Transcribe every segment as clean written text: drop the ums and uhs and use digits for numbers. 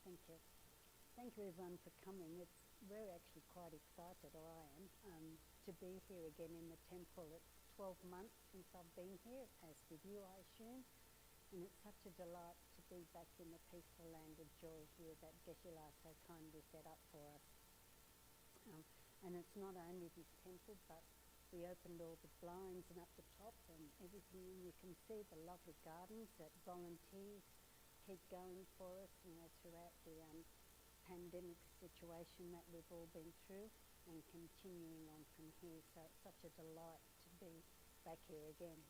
Thank you. Thank you everyone for coming. We're actually quite excited, or I am, to be here again in the temple. It's 12 months since I've been here, as with you I assume, and it's such a delight to be back in the peaceful land of joy here that Geshe so kindly set up for us. And it's not only this temple, but we opened all the blinds and up the top and everything, and you can see the lovely gardens that volunteers keep going for us, throughout the pandemic situation that we've all been through, and continuing on from here. So it's such a delight to be back here again.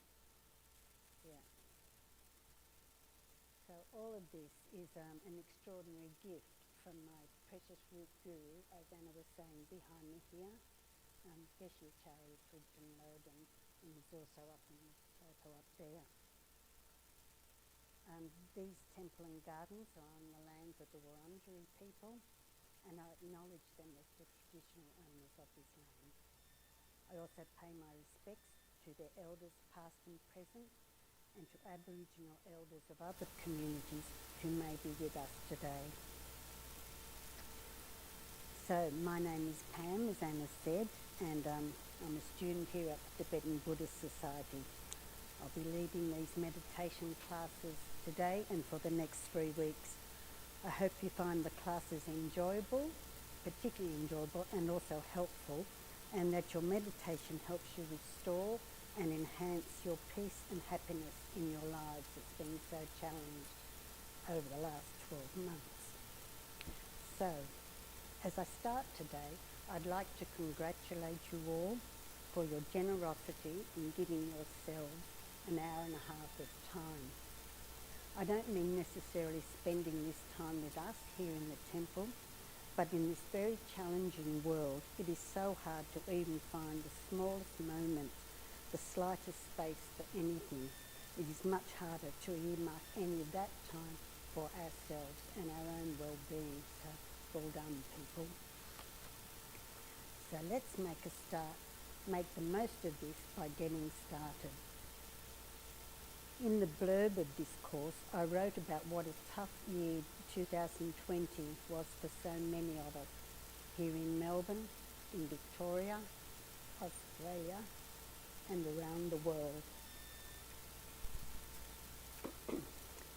Yeah. So all of this is an extraordinary gift from my precious root guru, as Anna was saying behind me here, Geshe Acharya Thubten Loden, and he's also up in the photo up there. These temple and gardens are on the lands of the Wurundjeri people, and I acknowledge them as the traditional owners of this land. I also pay my respects to their elders past and present, and to Aboriginal elders of other communities who may be with us today. So my name is Pam, as Anna said, and I'm a student here at the Tibetan Buddhist Society. I'll be leading these meditation classes today and for the next 3 weeks. I hope you find the classes enjoyable, particularly enjoyable, and also helpful, and that your meditation helps you restore and enhance your peace and happiness in your lives that's been so challenged over the last 12 months. So, as I start today, I'd like to congratulate you all for your generosity in giving yourselves an hour and a half of time. I don't mean necessarily spending this time with us here in the temple, but in this very challenging world, it is so hard to even find the smallest moment, the slightest space for anything. It is much harder to earmark any of that time for ourselves and our own well-being. So well done, people. So let's make a start. Make the most of this by getting started. In the blurb of this course, I wrote about what a tough year 2020 was for so many of us here in Melbourne, in Victoria, Australia, and around the world.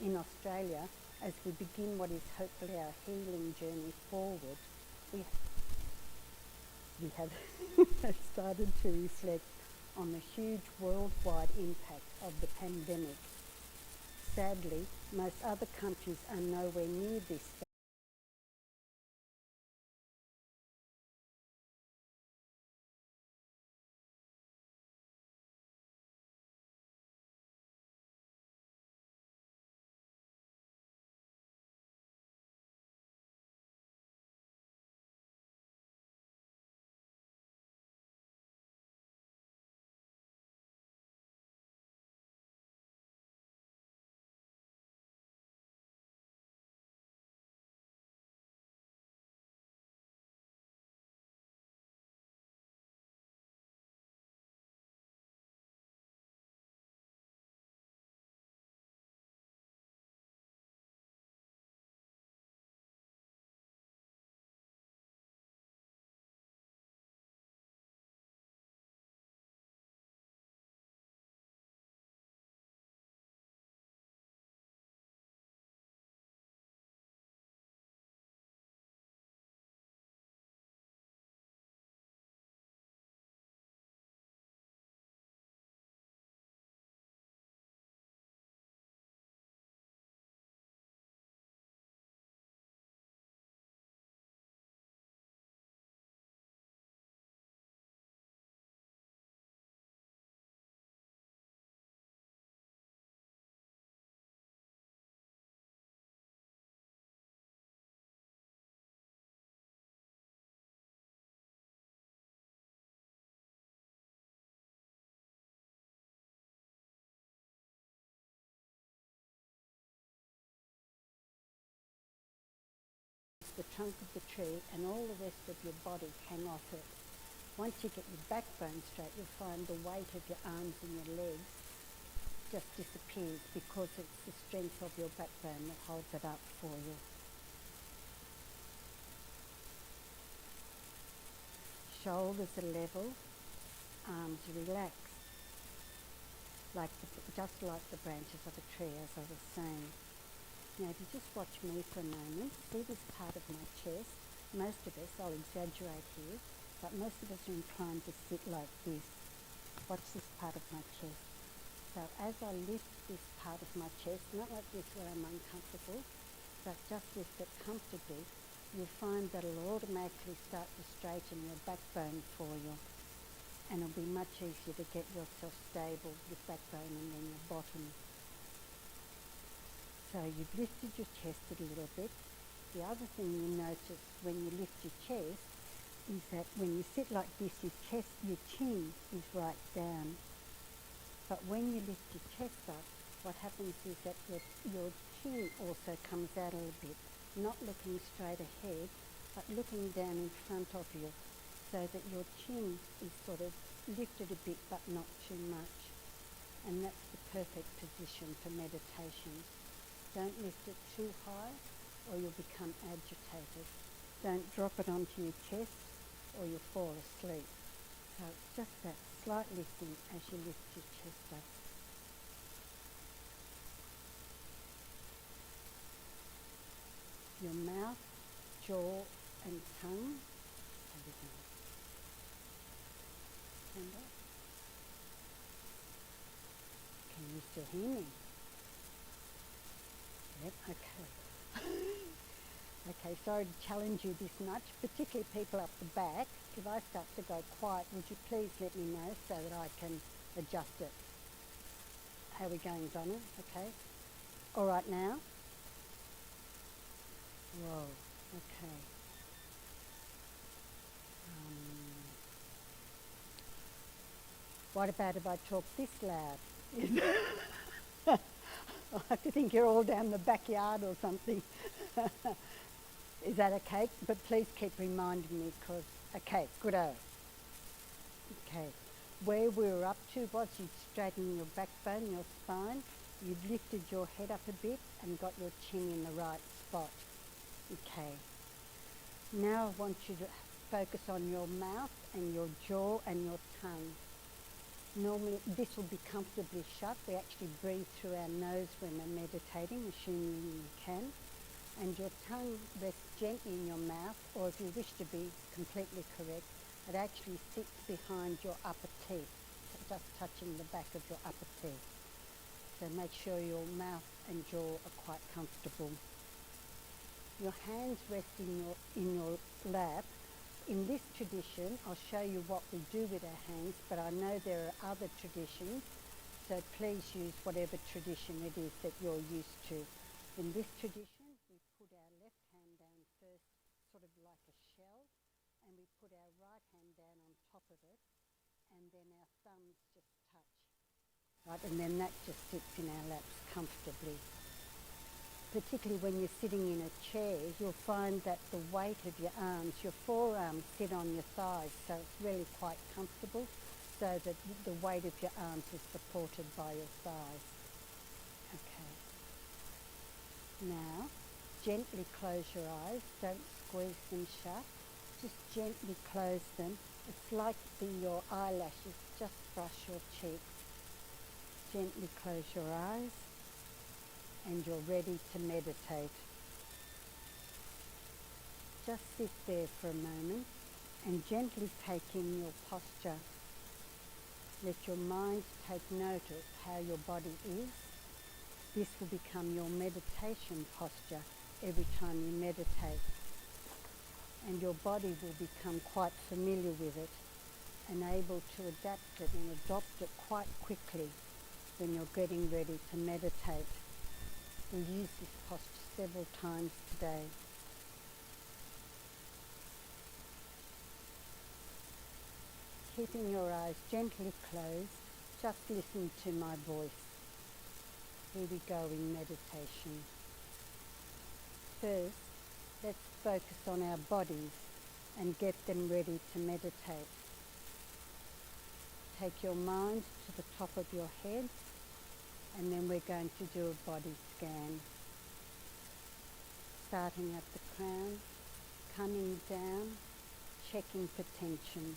In Australia, as we begin what is hopefully our healing journey forward, we have started to reflect on the huge worldwide impact of the pandemic. Sadly, most other countries are nowhere near this stage. The trunk of the tree and all the rest of your body hang off it. Once you get your backbone straight, you'll find the weight of your arms and your legs just disappears because it's the strength of your backbone that holds it up for you. shoulders are level, arms relaxed, just like the branches of a tree, as I was saying. Now, if you just watch me for a moment, see this part of my chest. Most of us, I'll exaggerate here, but most of us are inclined to sit like this. Watch this part of my chest. So as I lift this part of my chest, not like this where I'm uncomfortable, but just lift it comfortably, you'll find that it'll automatically start to straighten your backbone for you. And it'll be much easier to get yourself stable with backbone and then your bottom. So you've lifted your chest a little bit. The other thing you notice when you lift your chest is that when you sit like this, your chin is right down. But when you lift your chest up, what happens is that your chin also comes out a little bit, not looking straight ahead, but looking down in front of you, so that your chin is sort of lifted a bit, but not too much. And that's the perfect position for meditation. Don't lift it too high, or you'll become agitated. Don't drop it onto your chest, or you'll fall asleep. So it's just that slight lifting as you lift your chest up. Your mouth, jaw and tongue. There we go. Stand up. Can you still hear me? Yep, okay. Okay, sorry to challenge you this much, particularly people up the back. If I start to go quiet, would you please let me know so that I can adjust it? How are we going, Donna? Okay. All right now? Whoa, okay. What about if I talk this loud? I have to think you're all down the backyard or something. Is that okay? But please keep reminding me because, okay, good-o. Okay, where we were up to was you'd straighten your backbone, your spine, you'd lifted your head up a bit and got your chin in the right spot. Okay, now I want you to focus on your mouth and your jaw and your tongue. Normally this will be comfortably shut. We actually breathe through our nose when we're meditating, assuming you can. And your tongue rests gently in your mouth, or if you wish to be completely correct, it actually sits behind your upper teeth, just touching the back of your upper teeth. So make sure your mouth and jaw are quite comfortable. Your hands rest in your lap. In this tradition, I'll show you what we do with our hands, but I know there are other traditions, so please use whatever tradition it is that you're used to. In this tradition, we put our left hand down first, sort of like a shell, and we put our right hand down on top of it, and then our thumbs just touch. Right, and then that just sits in our laps comfortably. Particularly when you're sitting in a chair, you'll find that the weight of your arms, your forearms sit on your thighs, so it's really quite comfortable, so that the weight of your arms is supported by your thighs. Okay. Now, gently close your eyes, don't squeeze them shut, just gently close them. It's like your eyelashes, just brush your cheeks. Gently close your eyes. And you're ready to meditate. Just sit there for a moment and gently take in your posture. Let your mind take note of how your body is. This will become your meditation posture every time you meditate. And your body will become quite familiar with it and able to adapt it and adopt it quite quickly when you're getting ready to meditate. We'll use this posture several times today. Keeping your eyes gently closed, just listen to my voice. Here we go in meditation. First, let's focus on our bodies and get them ready to meditate. Take your mind to the top of your head, and then we're going to do a body scan. Starting at the crown, coming down, checking for tension.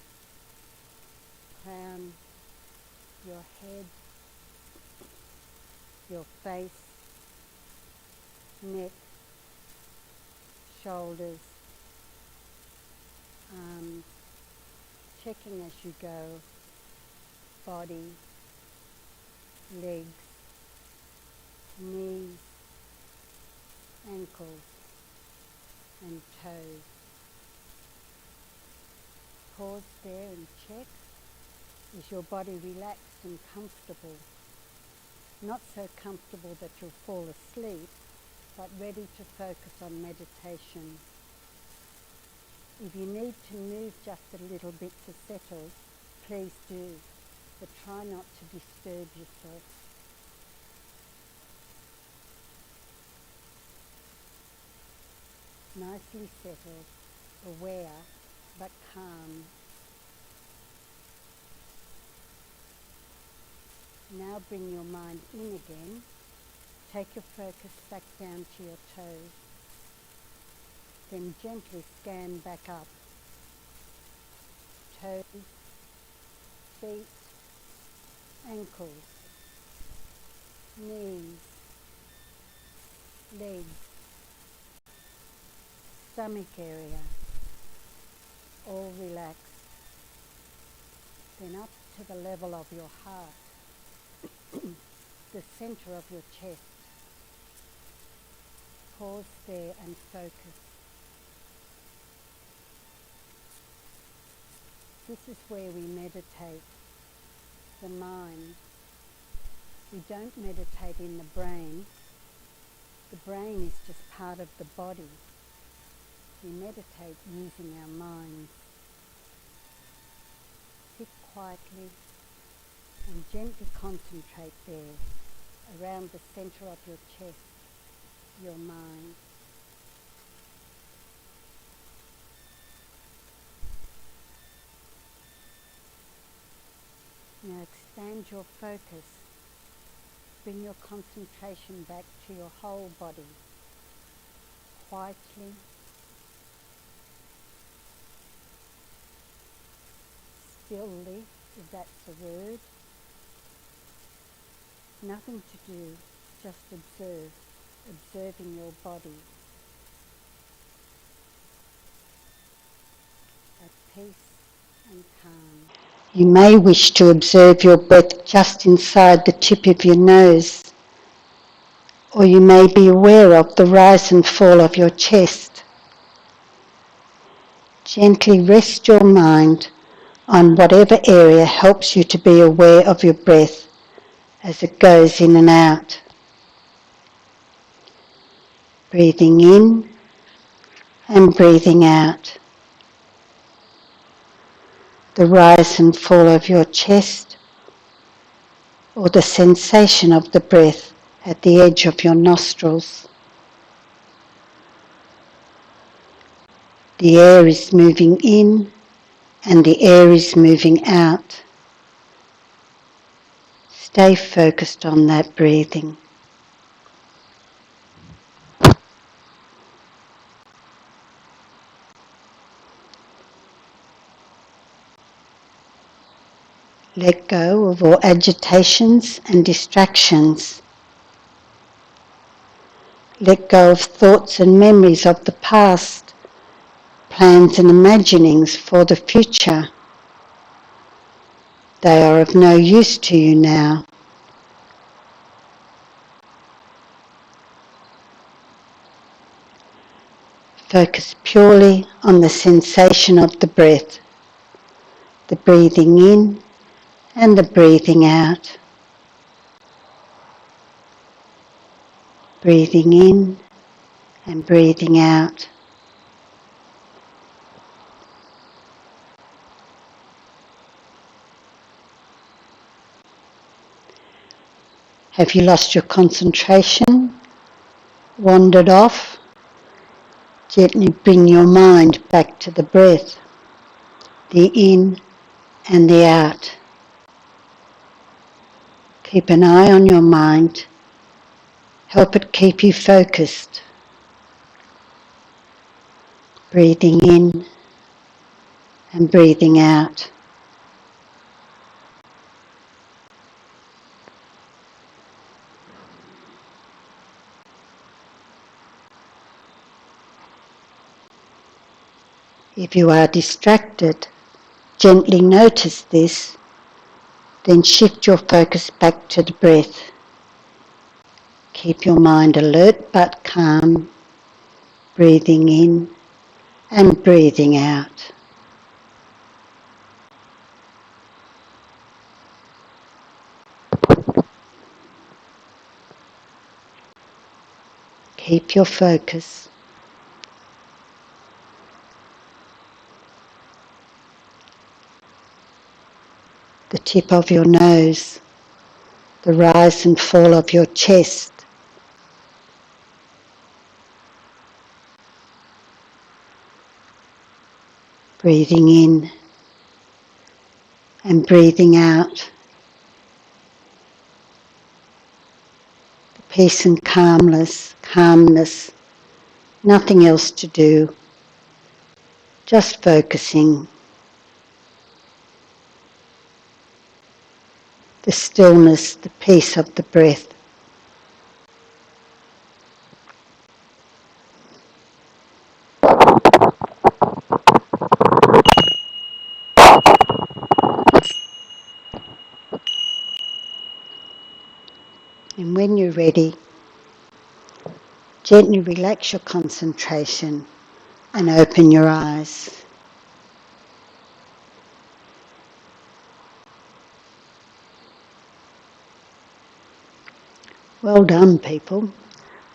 Crown, your head, your face, neck, shoulders, arms, checking as you go, body, legs, knees, ankles and toes. Pause there and check. Is your body relaxed and comfortable? Not so comfortable that you'll fall asleep, but ready to focus on meditation. If you need to move just a little bit to settle, please do, but try not to disturb yourself. Nicely settled, aware but calm. Now bring your mind in again. Take your focus back down to your toes. Then gently scan back up. Toes, feet, ankles, knees, legs, stomach area, all relaxed. Then up to the level of your heart, the center of your chest. Pause there and focus. This is where we meditate, the mind. We don't meditate in the brain. The brain is just part of the body. We meditate using our minds. Sit quietly and gently concentrate there, around the center of your chest, your mind. Now expand your focus. Bring your concentration back to your whole body. Quietly. Stillly, if that's a word. Nothing to do, just observe, observing your body. At peace and calm. You may wish to observe your breath just inside the tip of your nose, or you may be aware of the rise and fall of your chest. Gently rest your mind on whatever area helps you to be aware of your breath as it goes in and out. Breathing in and breathing out. The rise and fall of your chest, or the sensation of the breath at the edge of your nostrils. The air is moving in and the air is moving out. Stay focused on that breathing. Let go of all agitations and distractions. Let go of thoughts and memories of the past, plans and imaginings for the future. They are of no use to you now. Focus purely on the sensation of the breath, the breathing in and the breathing out. Breathing in and breathing out. Have you lost your concentration? Wandered off? Gently bring your mind back to the breath, the in and the out. Keep an eye on your mind. Help it keep you focused. Breathing in and breathing out. If you are distracted, gently notice this, then shift your focus back to the breath. Keep your mind alert but calm, breathing in and breathing out. Keep your focus. The tip of your nose, the rise and fall of your chest, breathing in and breathing out. Peace and calmness, nothing else to do, just focusing. The stillness, the peace of the breath. And when you're ready, gently relax your concentration and open your eyes. Well done, people.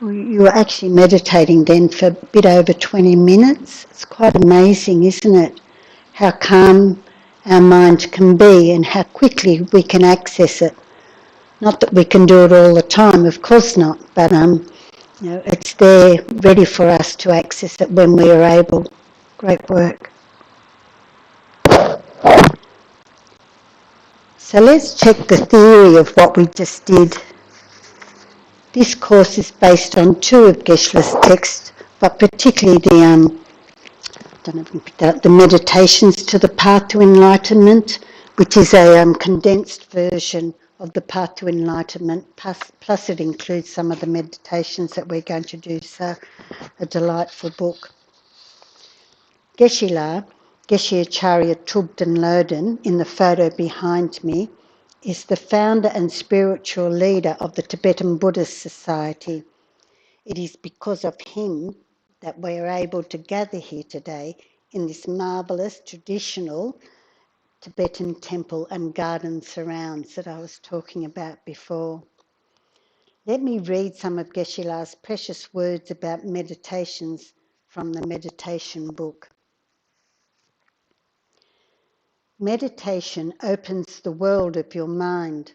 You were actually meditating then for a bit over 20 minutes. It's quite amazing, isn't it? How calm our mind can be and how quickly we can access it. Not that we can do it all the time, of course not, but it's there ready for us to access it when we are able. Great work. So let's check the theory of what we just did. This course is based on two of Geshe's texts, but particularly the Meditations to the Path to Enlightenment, which is a condensed version of the Path to Enlightenment, plus it includes some of the meditations that we're going to do, so a delightful book. Geshe Acharya Thubten Loden, in the photo behind me, is the founder and spiritual leader of the Tibetan Buddhist Society. It is because of him that we are able to gather here today in this marvellous traditional Tibetan temple and garden surrounds that I was talking about before. Let me read some of Geshe-la's precious words about meditations from the meditation book. Meditation opens the world of your mind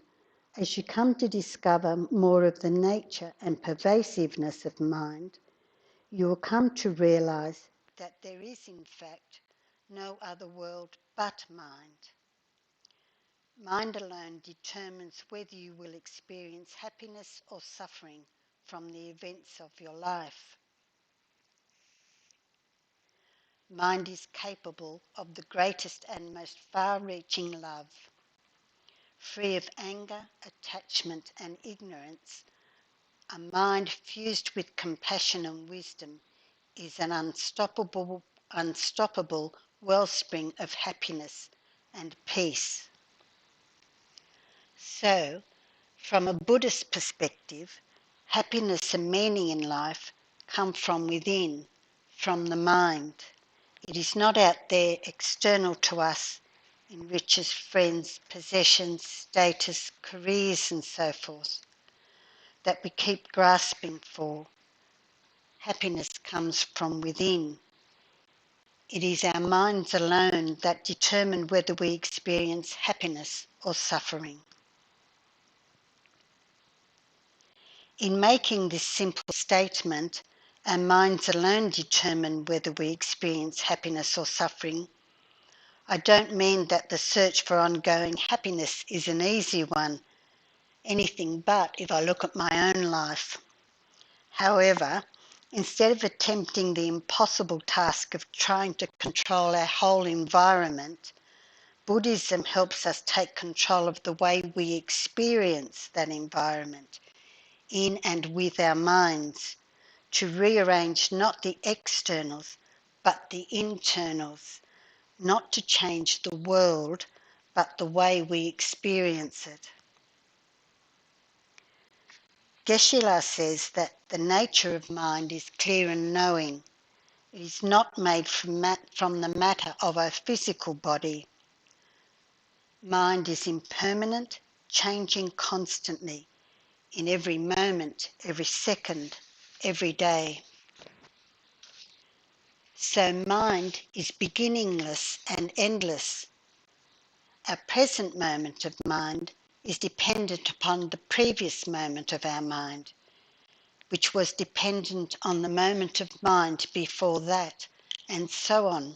as you come to discover more of the nature and pervasiveness of mind. You will come to realise that there is in fact no other world but mind. Mind alone determines whether you will experience happiness or suffering from the events of your life. Mind is capable of the greatest and most far-reaching love. Free of anger, attachment and ignorance, a mind fused with compassion and wisdom is an unstoppable wellspring of happiness and peace. So, from a Buddhist perspective, happiness and meaning in life come from within, from the mind. It is not out there external to us in riches, friends, possessions, status, careers and so forth that we keep grasping for. Happiness comes from within. It is our minds alone that determine whether we experience happiness or suffering. In making this simple statement, our minds alone determine whether we experience happiness or suffering, I don't mean that the search for ongoing happiness is an easy one, anything but if I look at my own life. However, Instead of attempting the impossible task of trying to control our whole environment, Buddhism helps us take control of the way we experience that environment in and with our minds, to rearrange not the externals but the internals, not to change the world but the way we experience it. Geshe says that the nature of mind is clear and knowing. It is not made from the matter of our physical body. Mind is impermanent, changing constantly, in every moment, every second, every day. So mind is beginningless and endless. Our present moment of mind is dependent upon the previous moment of our mind, which was dependent on the moment of mind before that, and so on.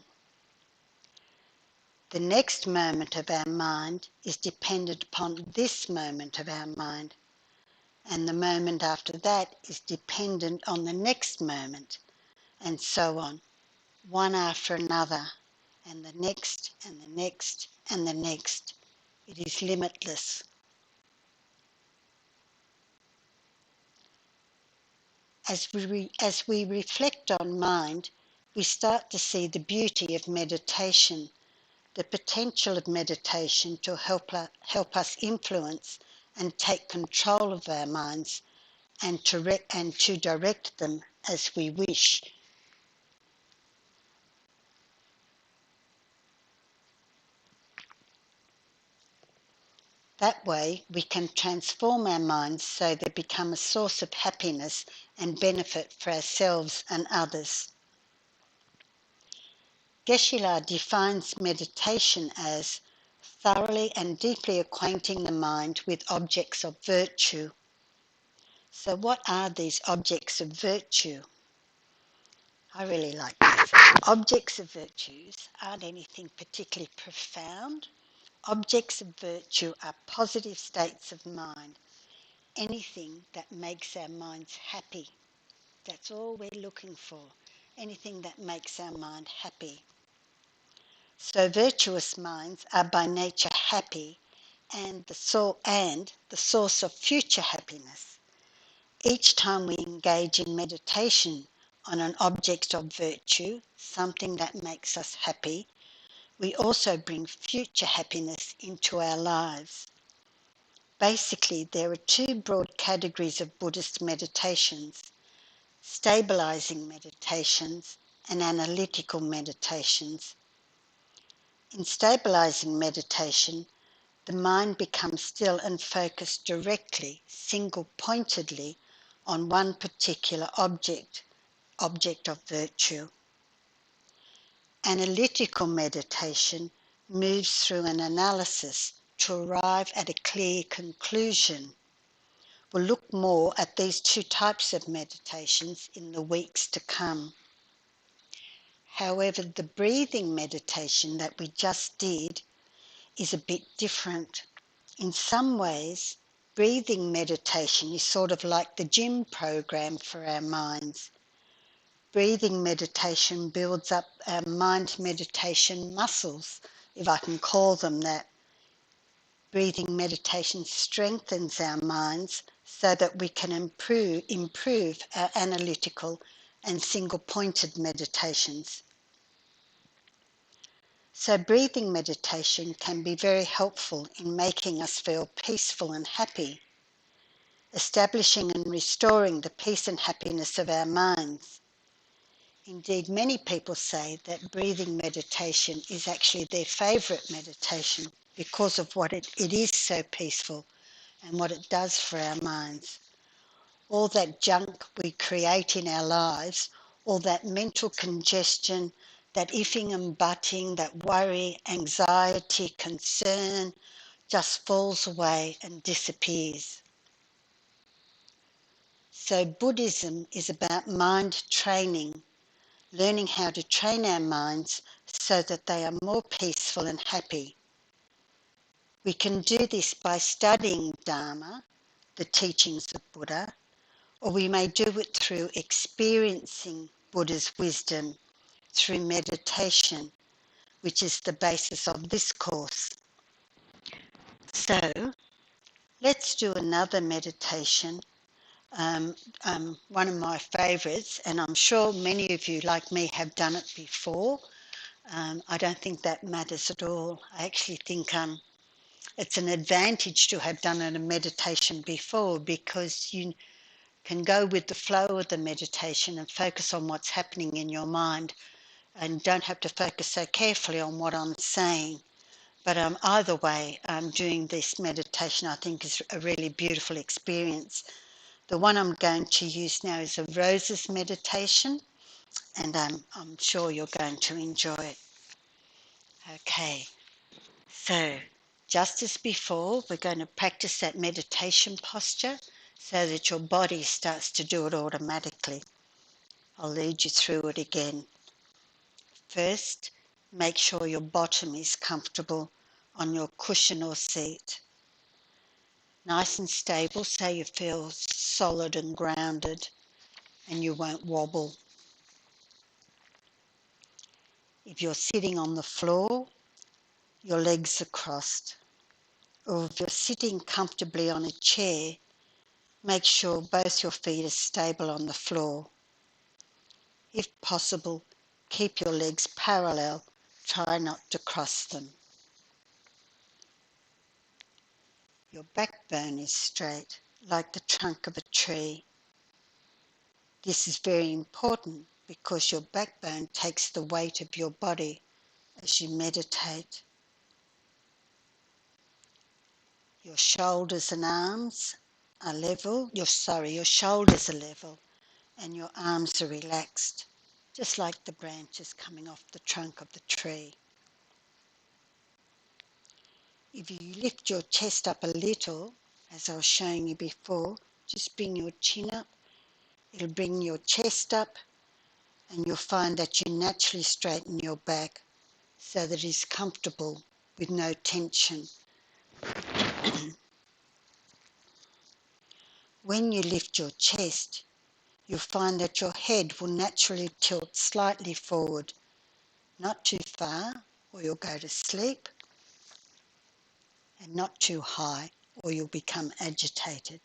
The next moment of our mind is dependent upon this moment of our mind, and the moment after that is dependent on the next moment, and so on, one after another, and the next, and the next, and the next. It is limitless. As we reflect on mind, we start to see the beauty of meditation, the potential of meditation to help us influence and take control of our minds and to direct them as we wish. That way we can transform our minds so they become a source of happiness and benefit for ourselves and others. Geshe defines meditation as thoroughly and deeply acquainting the mind with objects of virtue. So what are these objects of virtue? I really like this. Objects of virtues aren't anything particularly profound. Objects of virtue are positive states of mind, anything that makes our minds happy. That's all we're looking for, anything that makes our mind happy. So virtuous minds are by nature happy and the source of future happiness. Each time we engage in meditation on an object of virtue, something that makes us happy, we also bring future happiness into our lives. Basically, there are two broad categories of Buddhist meditations: stabilizing meditations and analytical meditations. In stabilizing meditation, the mind becomes still and focused directly, single-pointedly, on one particular object of virtue. Analytical meditation moves through an analysis to arrive at a clear conclusion. We'll look more at these two types of meditations in the weeks to come. However, the breathing meditation that we just did is a bit different. In some ways, breathing meditation is sort of like the gym program for our minds. Breathing meditation builds up our mind meditation muscles, if I can call them that. Breathing meditation strengthens our minds so that we can improve our analytical and single-pointed meditations. So breathing meditation can be very helpful in making us feel peaceful and happy, establishing and restoring the peace and happiness of our minds. Indeed, many people say that breathing meditation is actually their favourite meditation because of what it is so peaceful and what it does for our minds. All that junk we create in our lives, all that mental congestion, that ifing and butting, that worry, anxiety, concern, just falls away and disappears. So Buddhism is about mind training, learning how to train our minds so that they are more peaceful and happy. We can do this by studying Dharma, the teachings of Buddha, or we may do it through experiencing Buddha's wisdom through meditation, which is the basis of this course. So, let's do another meditation. One of my favourites, and I'm sure many of you, like me, have done it before. I don't think that matters at all. I actually think it's an advantage to have done a meditation before, because you can go with the flow of the meditation and focus on what's happening in your mind, and don't have to focus so carefully on what I'm saying. But either way, doing this meditation I think is a really beautiful experience. The one I'm going to use now is a roses meditation, and I'm sure you're going to enjoy it. Okay, so just as before, we're going to practice that meditation posture so that your body starts to do it automatically. I'll lead you through it again. First, make sure your bottom is comfortable on your cushion or seat. Nice and stable, so you feel solid and grounded and you won't wobble. If you're sitting on the floor, your legs are crossed. Or if you're sitting comfortably on a chair, make sure both your feet are stable on the floor. If possible, keep your legs parallel. Try not to cross them. Your backbone is straight, like the trunk of a tree. This is very important because your backbone takes the weight of your body as you meditate. Your shoulders and arms are level. Your shoulders are level and your arms are relaxed, just like the branches coming off the trunk of the tree. If you lift your chest up a little, as I was showing you before, just bring your chin up. It'll bring your chest up, and you'll find that you naturally straighten your back so that it's comfortable with no tension. When you lift your chest, you'll find that your head will naturally tilt slightly forward, not too far or you'll go to sleep, and not too high or you'll become agitated.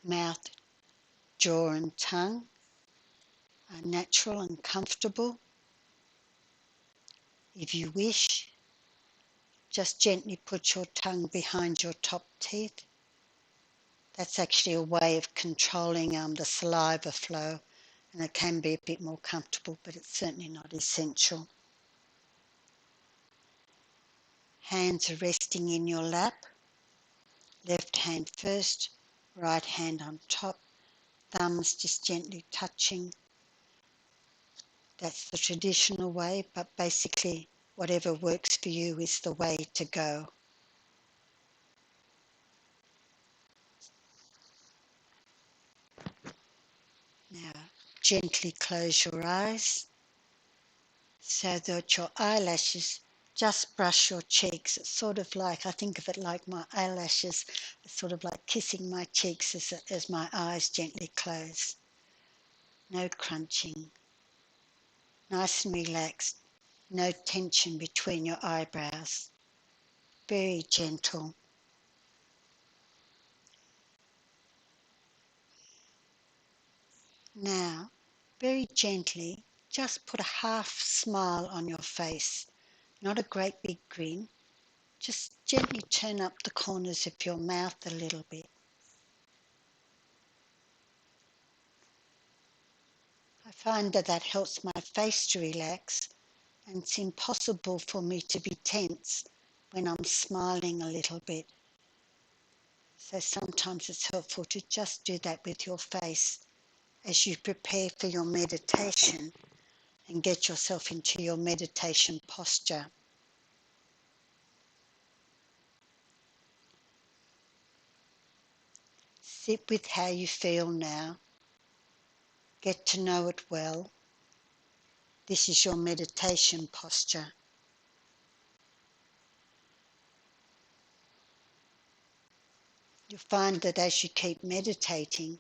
Mouth, jaw and tongue are natural and comfortable. If you wish, just gently put your tongue behind your top teeth. That's actually a way of controlling the saliva flow, and it can be a bit more comfortable, but it's certainly not essential. Hands are resting in your lap. Left hand first, right hand on top, thumbs just gently touching. That's the traditional way, but basically whatever works for you is the way to go. Now, gently close your eyes so that your eyelashes just brush your cheeks. It's sort of like, I think of it like my eyelashes, it's sort of like kissing my cheeks as my eyes gently close. No crunching. Nice and relaxed. No tension between your eyebrows. Very gentle. Now, very gently, just put a half smile on your face. Not a great big grin. Just gently turn up the corners of your mouth a little bit. I find that helps my face to relax, and it's impossible for me to be tense when I'm smiling a little bit. So sometimes it's helpful to just do that with your face as you prepare for your meditation and get yourself into your meditation posture. Sit with how you feel now. Get to know it well. This is your meditation posture. You'll find that as you keep meditating,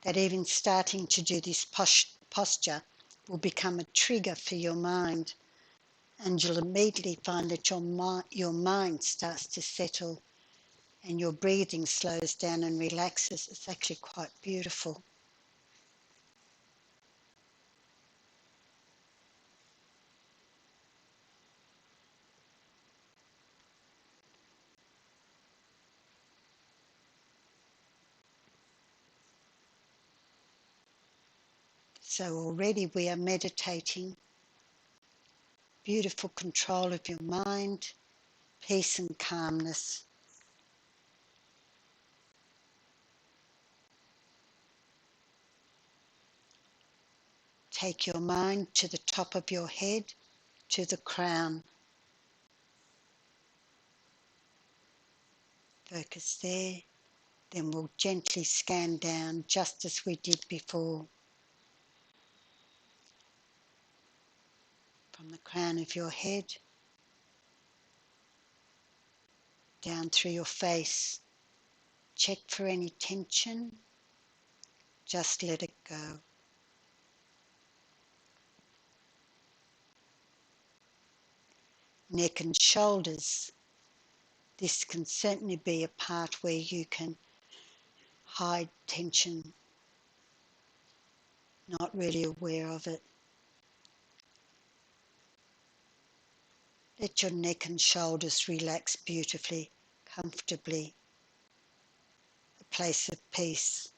that even starting to do this posture will become a trigger for your mind, and you'll immediately find that your mind starts to settle and your breathing slows down and relaxes. It's actually quite beautiful. So already we are meditating, beautiful control of your mind, peace and calmness. Take your mind to the top of your head, to the crown. Focus there. Then we'll gently scan down just as we did before. From the crown of your head, down through your face. Check for any tension. Just let it go. Neck and shoulders. This can certainly be a part where you can hide tension, not really aware of it. Let your neck and shoulders relax beautifully, comfortably. A place of peace.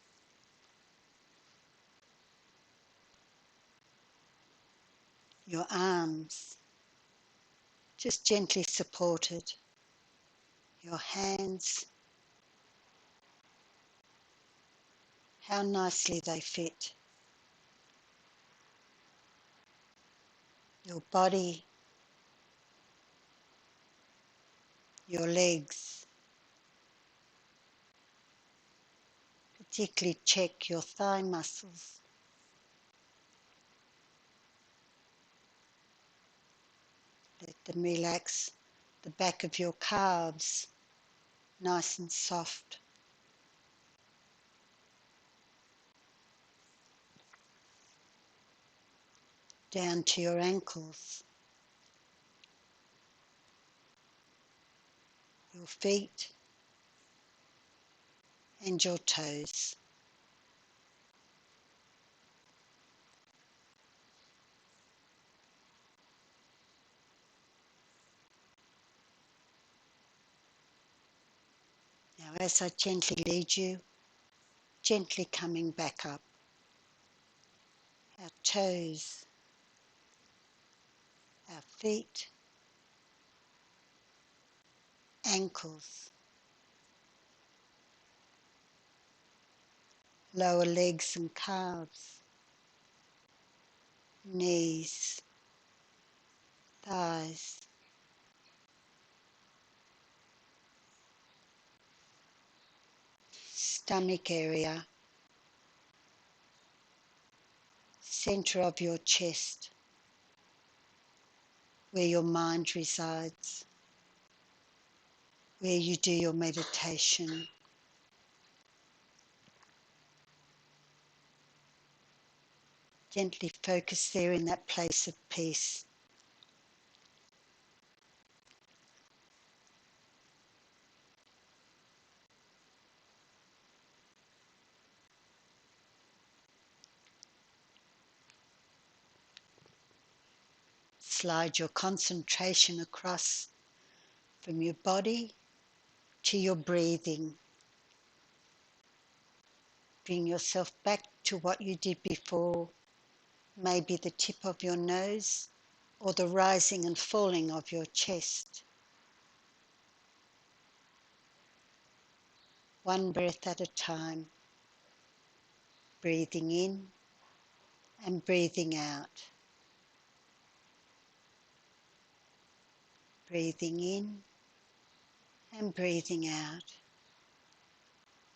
Your arms, just gently supported. Your hands, how nicely they fit. Your body, your legs. Particularly check your thigh muscles. Let them relax. The back of your calves, nice and soft. Down to your ankles. Your feet and your toes. Now as I gently lead you, gently coming back up. Our toes, our feet, ankles, lower legs and calves, knees, thighs, stomach area, center of your chest, where your mind resides, where you do your meditation. Gently focus there in that place of peace. Slide your concentration across from your body to your breathing. Bring yourself back to what you did before, maybe the tip of your nose or the rising and falling of your chest. One breath at a time, breathing in and breathing out. Breathing in and breathing out.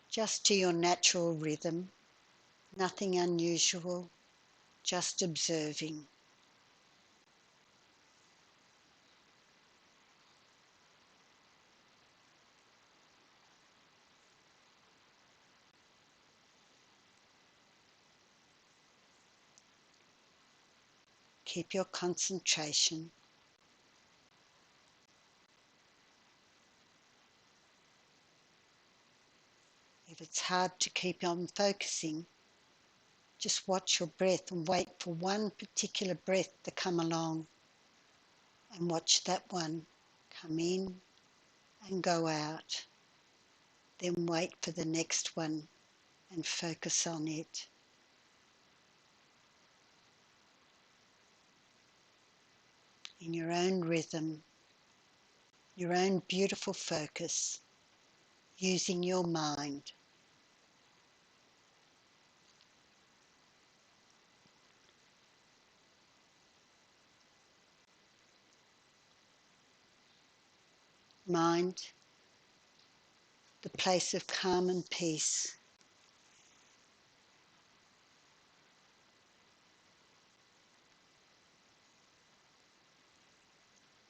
Just to your natural rhythm, nothing unusual, just observing. Keep your concentration. If it's hard to keep on focusing, just watch your breath and wait for one particular breath to come along, and watch that one come in and go out. Then wait for the next one and focus on it. In your own rhythm, your own beautiful focus, using your mind. Mind, the place of calm and peace.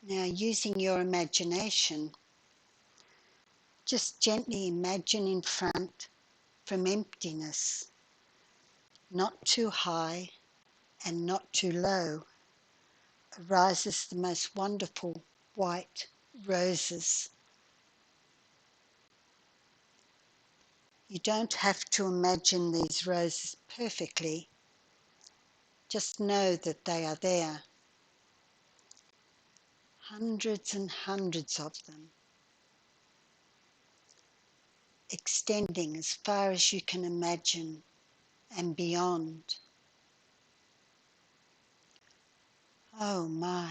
Now, using your imagination, just gently imagine in front, from emptiness, not too high and not too low, arises the most wonderful white roses. You don't have to imagine these roses perfectly, just know that they are there. Hundreds and hundreds of them, extending as far as you can imagine and beyond. Oh my!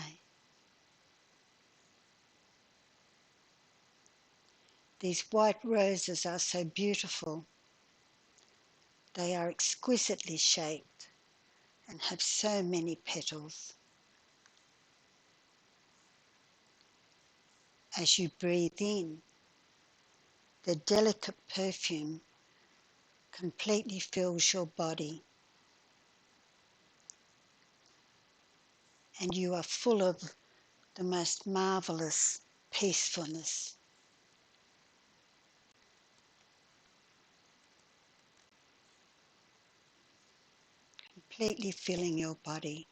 These white roses are so beautiful. They are exquisitely shaped and have so many petals. As you breathe in, the delicate perfume completely fills your body, and you are full of the most marvelous peacefulness. Completely filling your body.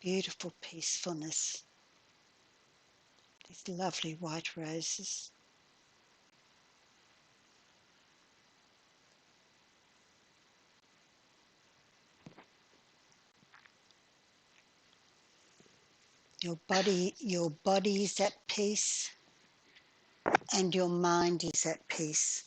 Beautiful peacefulness. These lovely white roses. Your body is at peace, and your mind is at peace.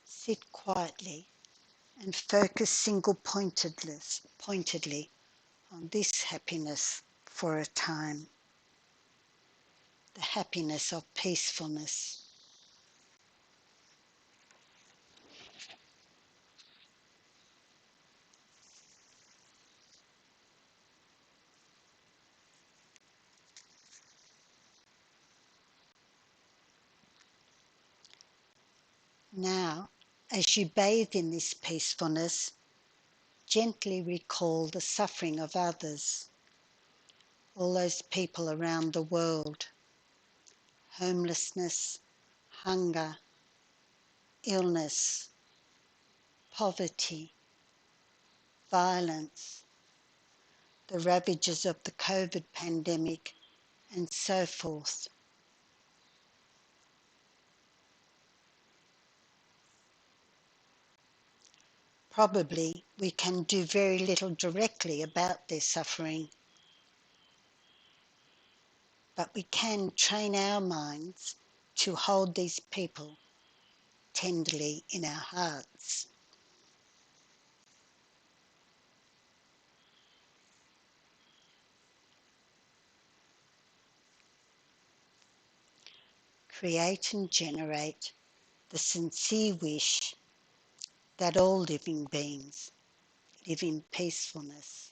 Sit quietly and focus pointedly on this happiness for a time. The happiness of peacefulness. Now, as you bathe in this peacefulness, gently recall the suffering of others, all those people around the world, homelessness, hunger, illness, poverty, violence, the ravages of the COVID pandemic, and so forth. Probably we can do very little directly about their suffering, but we can train our minds to hold these people tenderly in our hearts. Create and generate the sincere wish that all living beings live in peacefulness.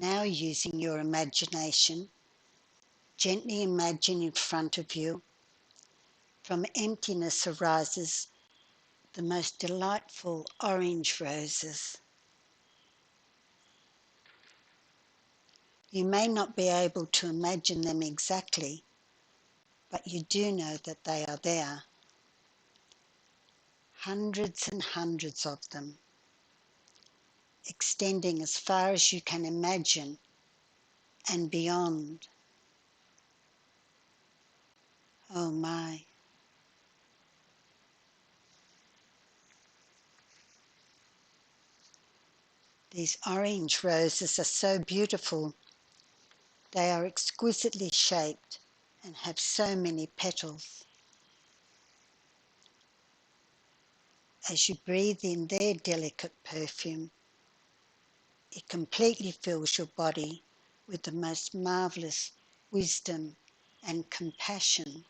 Now, using your imagination, gently imagine in front of you, from emptiness arises the most delightful orange roses. You may not be able to imagine them exactly, but you do know that they are there. Hundreds and hundreds of them, extending as far as you can imagine and beyond. Oh my. These orange roses are so beautiful. They are exquisitely shaped and have so many petals. As you breathe in their delicate perfume, it completely fills your body with the most marvelous wisdom and compassion.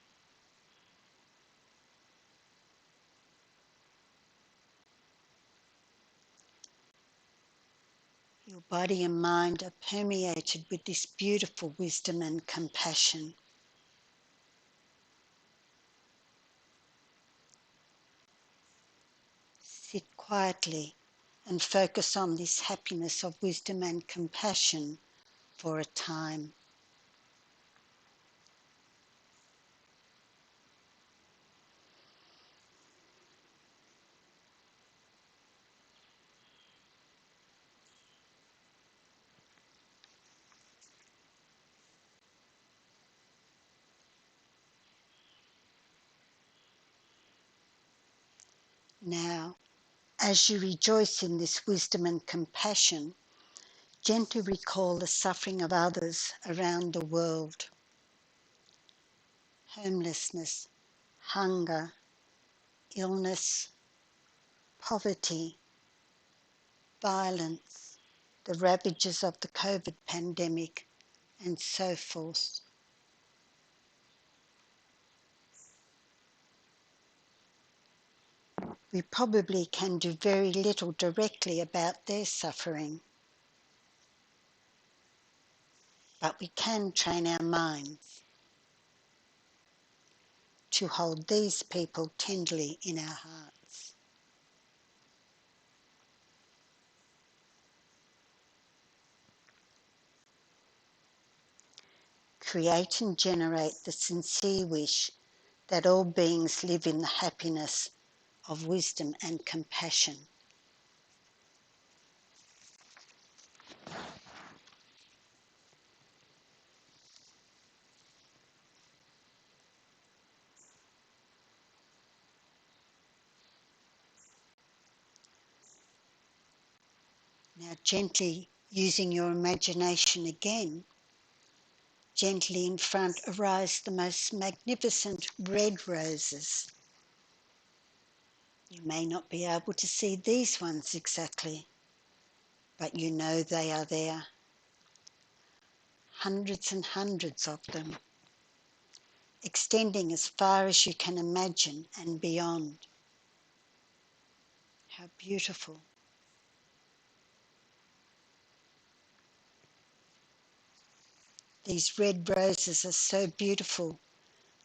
Your body and mind are permeated with this beautiful wisdom and compassion. Sit quietly and focus on this happiness of wisdom and compassion for a time. Now, as you rejoice in this wisdom and compassion, gently recall the suffering of others around the world. Homelessness, hunger, illness, poverty, violence, the ravages of the COVID pandemic, and so forth. We probably can do very little directly about their suffering, but we can train our minds to hold these people tenderly in our hearts. Create and generate the sincere wish that all beings live in the happiness of wisdom and compassion. Now, gently using your imagination again, gently in front arise the most magnificent red roses. You may not be able to see these ones exactly, but you know they are there. Hundreds and hundreds of them, extending as far as you can imagine and beyond. How beautiful. These red roses are so beautiful.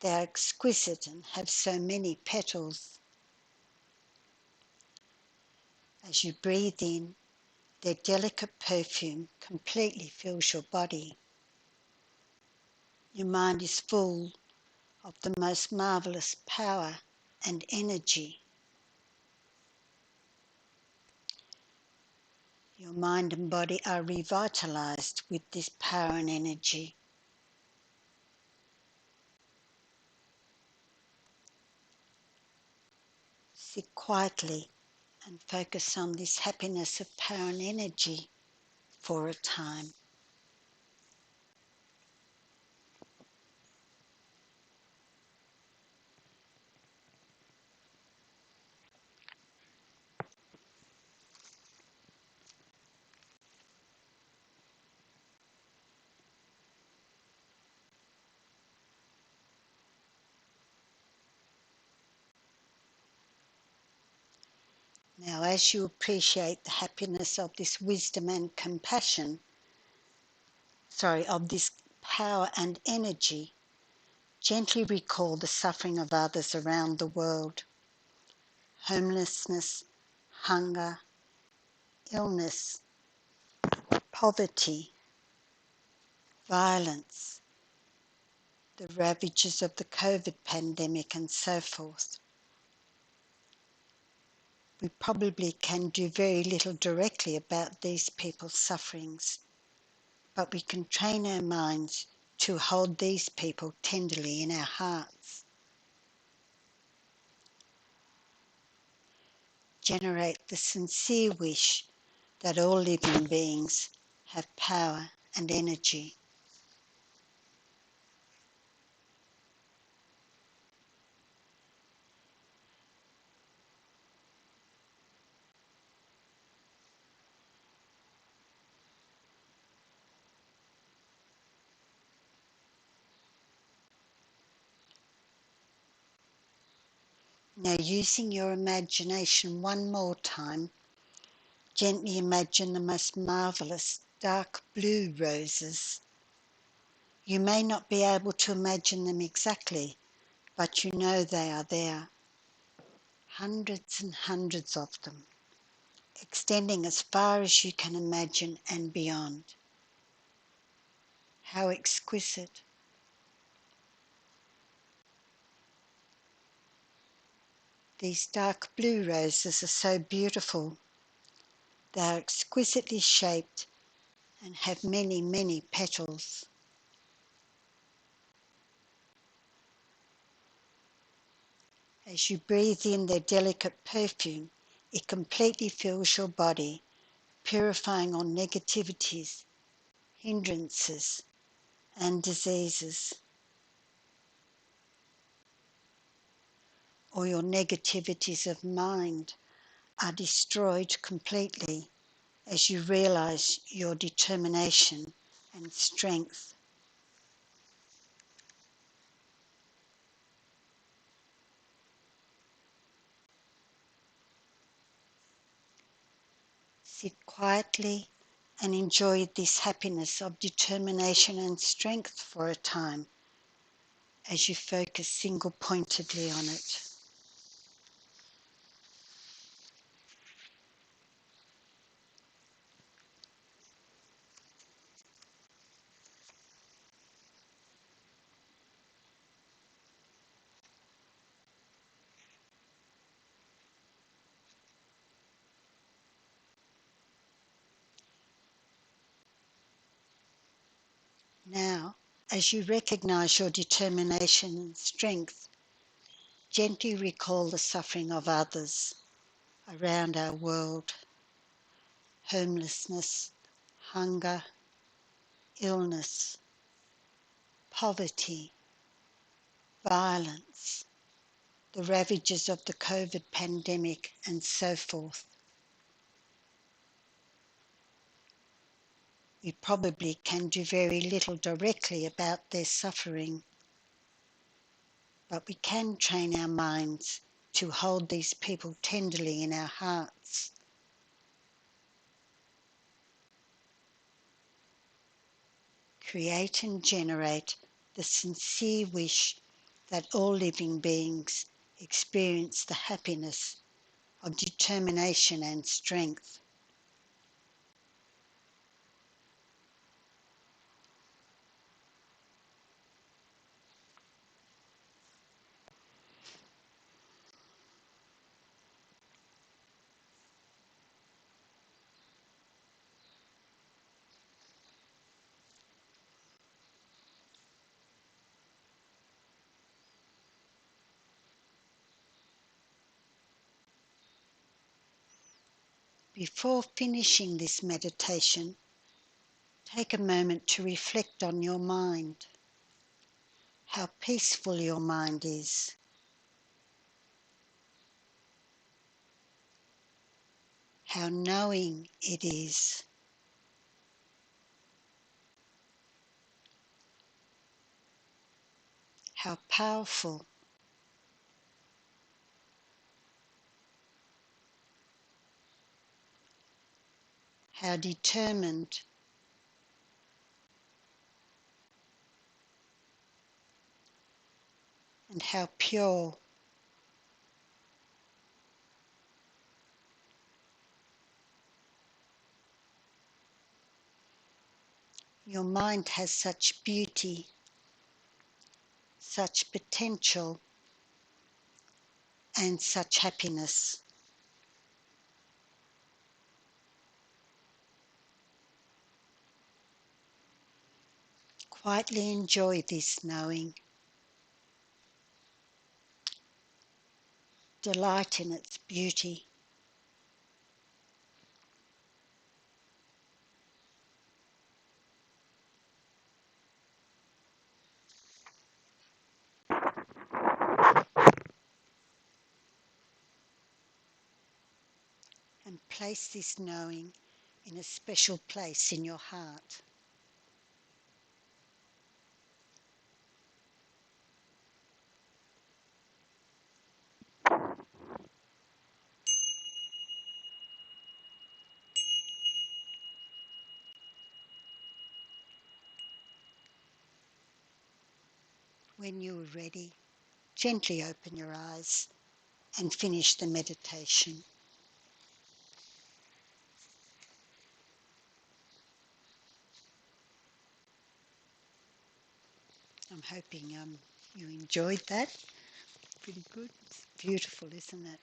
They are exquisite and have so many petals. As you breathe in, their delicate perfume completely fills your body. Your mind is full of the most marvelous power and energy. Your mind and body are revitalized with this power and energy. Sit quietly and focus on this happiness of power and energy for a time. Now, as you appreciate the happiness of this wisdom and compassion, of this power and energy, gently recall the suffering of others around the world. Homelessness, hunger, illness, poverty, violence, the ravages of the COVID pandemic and so forth. We probably can do very little directly about these people's sufferings, but we can train our minds to hold these people tenderly in our hearts. Generate the sincere wish that all living beings have power and energy. Now, using your imagination one more time, gently imagine the most marvellous dark blue roses. You may not be able to imagine them exactly, but you know they are there. Hundreds and hundreds of them, extending as far as you can imagine and beyond. How exquisite. These dark blue roses are so beautiful. They are exquisitely shaped and have many, many petals. As you breathe in their delicate perfume, it completely fills your body, purifying all negativities, hindrances, and diseases. Or your negativities of mind are destroyed completely as you realize your determination and strength. Sit quietly and enjoy this happiness of determination and strength for a time as you focus single-pointedly on it. Now, as you recognize your determination and strength, gently recall the suffering of others around our world. Homelessness, hunger, illness, poverty, violence, the ravages of the COVID pandemic, and so forth. We probably can do very little directly about their suffering, but we can train our minds to hold these people tenderly in our hearts. Create and generate the sincere wish that all living beings experience the happiness of determination and strength. Before finishing this meditation, take a moment to reflect on your mind, how peaceful your mind is, how knowing it is, how powerful, how determined, and how pure. Your mind has such beauty, such potential, and such happiness. Quietly enjoy this knowing. Delight in its beauty. And place this knowing in a special place in your heart. When you are ready, gently open your eyes and finish the meditation. I'm hoping you enjoyed that. Pretty good. It's beautiful, isn't it?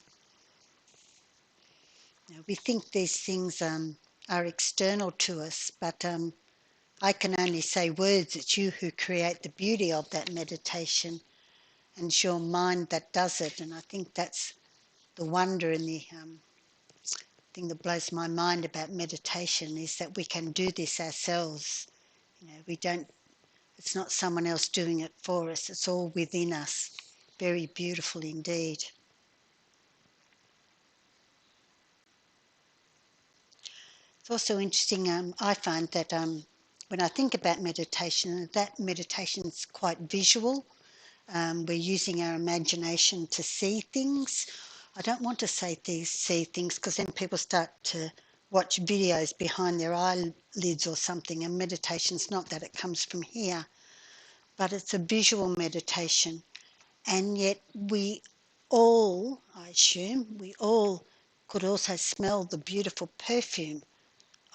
Now, we think these things are external to us, but I can only say words. It's you who create the beauty of that meditation, and it's your mind that does it. And I think that's the wonder and the thing that blows my mind about meditation is that we can do this ourselves. We don't. It's not someone else doing it for us. It's all within us. Very beautiful indeed. It's also interesting. I find that when I think about meditation, that meditation is quite visual. We're using our imagination to see things. I don't want to say see things because then people start to watch videos behind their eyelids or something. And meditation's not that, it comes from here. But it's a visual meditation. And yet we all, I assume, we all could also smell the beautiful perfume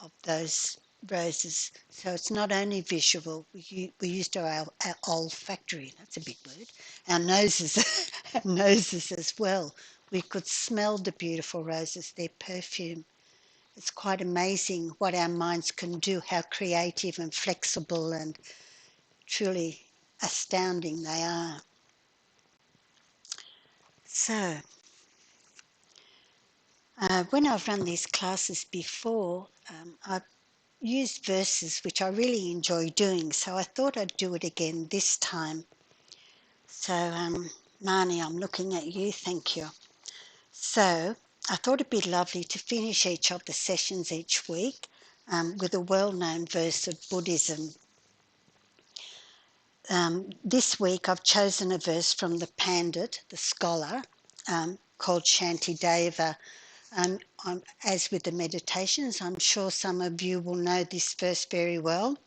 of those roses. So it's not only visual, we used our olfactory, that's a big word, our noses, our noses as well. We could smell the beautiful roses, their perfume. It's quite amazing what our minds can do, how creative and flexible and truly astounding they are. So, when I've run these classes before, I've used verses which I really enjoy doing, so I thought I'd do it again this time. So, Marnie, I'm looking at you, thank you. So, I thought it'd be lovely to finish each of the sessions each week with a well-known verse of Buddhism. This week I've chosen a verse from the Pandit, the scholar, called Shantideva. As with the meditations, I'm sure some of you will know this verse very well.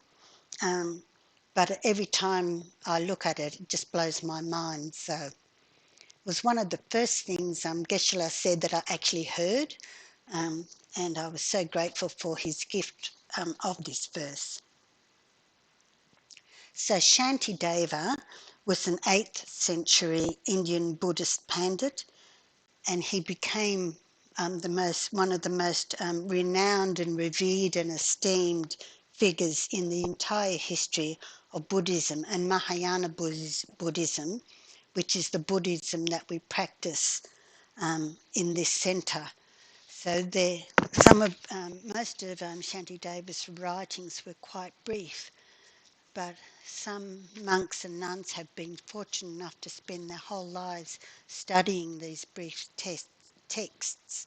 But every time I look at it, it just blows my mind. So it was one of the first things Geshe said that I actually heard, and I was so grateful for his gift of this verse. So Shantideva was an 8th century Indian Buddhist pandit, and he became one of the most renowned and revered and esteemed figures in the entire history of Buddhism and Mahayana Buddhism, which is the Buddhism that we practice in this centre. So most of Shantideva's writings were quite brief, but some monks and nuns have been fortunate enough to spend their whole lives studying these brief texts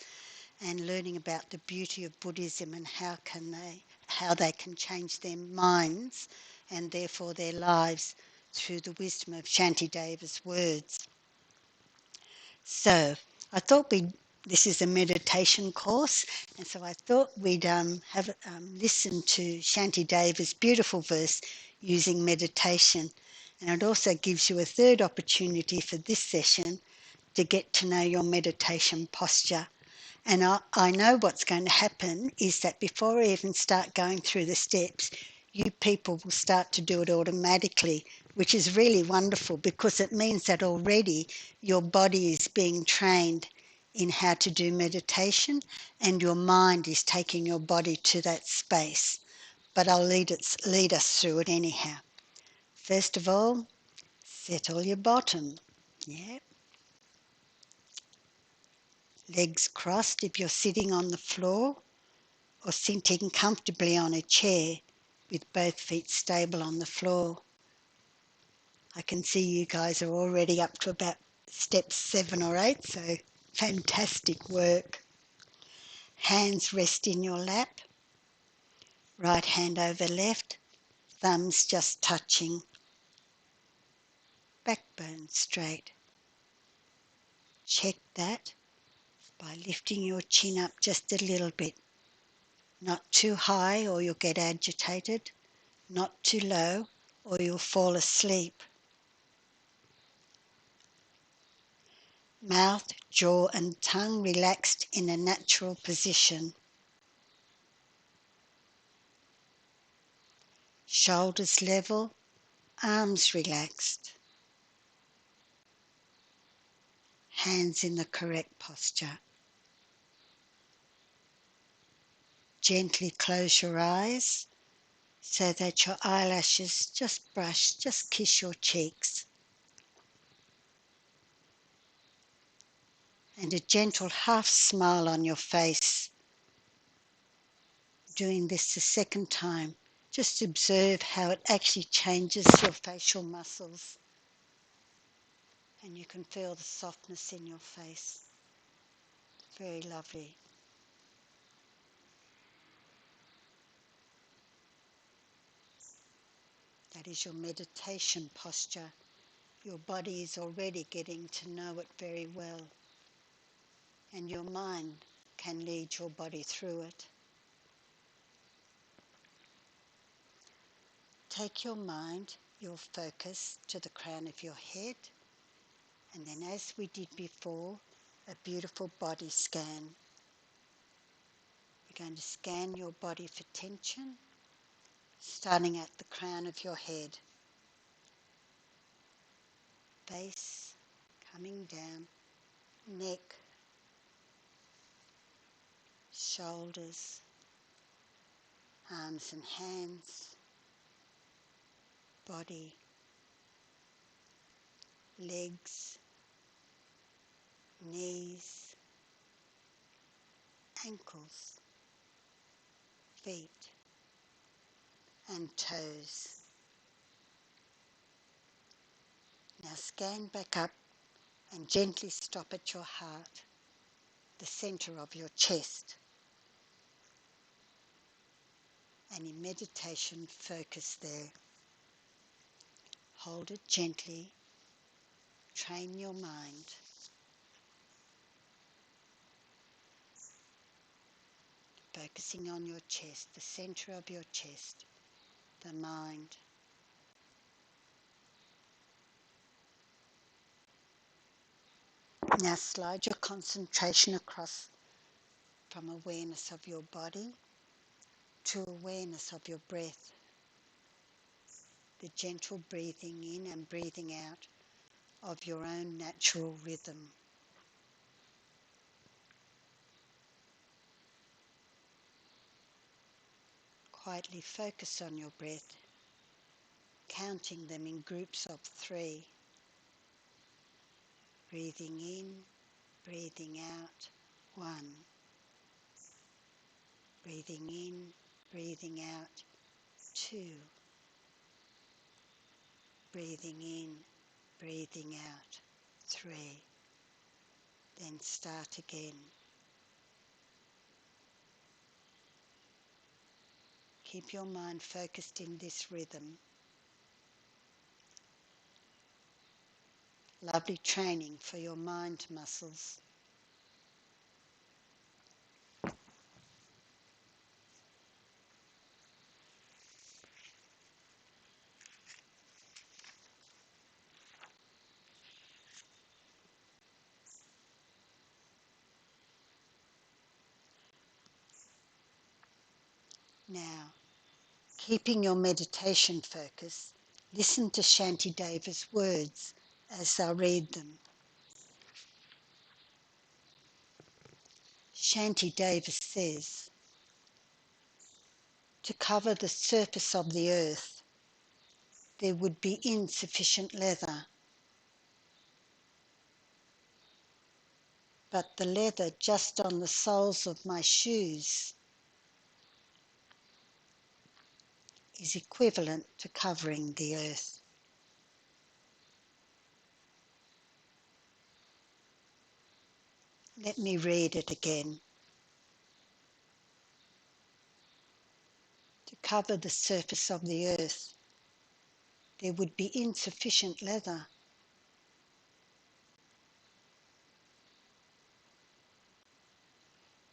and learning about the beauty of Buddhism and how they can change their minds and therefore their lives through the wisdom of Shantideva's words. So I thought this is a meditation course, and so I thought we'd listen to Shantideva's beautiful verse using meditation. And it also gives you a third opportunity for this session to get to know your meditation posture. And I know what's going to happen is that before I even start going through the steps, you people will start to do it automatically, which is really wonderful because it means that already your body is being trained in how to do meditation and your mind is taking your body to that space. But I'll lead us through it anyhow. First of all, settle your bottom. Yeah. Legs crossed if you're sitting on the floor or sitting comfortably on a chair with both feet stable on the floor. I can see you guys are already up to about steps 7 or 8, so fantastic work. Hands rest in your lap, right hand over left, thumbs just touching, backbone straight. Check that by lifting your chin up just a little bit. Not too high or you'll get agitated, not too low or you'll fall asleep. Mouth, jaw and tongue relaxed in a natural position. Shoulders level, arms relaxed. Hands in the correct posture. Gently close your eyes so that your eyelashes just kiss your cheeks. And a gentle half smile on your face. Doing this the second time, just observe how it actually changes your facial muscles. And you can feel the softness in your face. Very lovely. That is your meditation posture. Your body is already getting to know it very well. And your mind can lead your body through it. Take your mind, your focus to the crown of your head. And then as we did before, a beautiful body scan. You're going to scan your body for tension, starting at the crown of your head. Face coming down, neck, shoulders, arms and hands, body, legs, knees, ankles, feet and toes. Now scan back up and gently stop at your heart, the center of your chest. And in meditation, focus there. Hold it gently. Train your mind. Focusing on your chest, the center of your chest, the mind. Now slide your concentration across from awareness of your body to awareness of your breath. The gentle breathing in and breathing out of your own natural rhythm. Quietly focus on your breath, counting them in groups of 3. Breathing in, breathing out, 1. Breathing in, breathing out, 2. Breathing in, breathing out, 3. Then start again. Keep your mind focused in this rhythm. Lovely training for your mind muscles. Now, keeping your meditation focus, listen to Shantideva's words as I read them. Shantideva says, to cover the surface of the earth, there would be insufficient leather. But the leather just on the soles of my shoes is equivalent to covering the earth. Let me read it again. To cover the surface of the earth, there would be insufficient leather.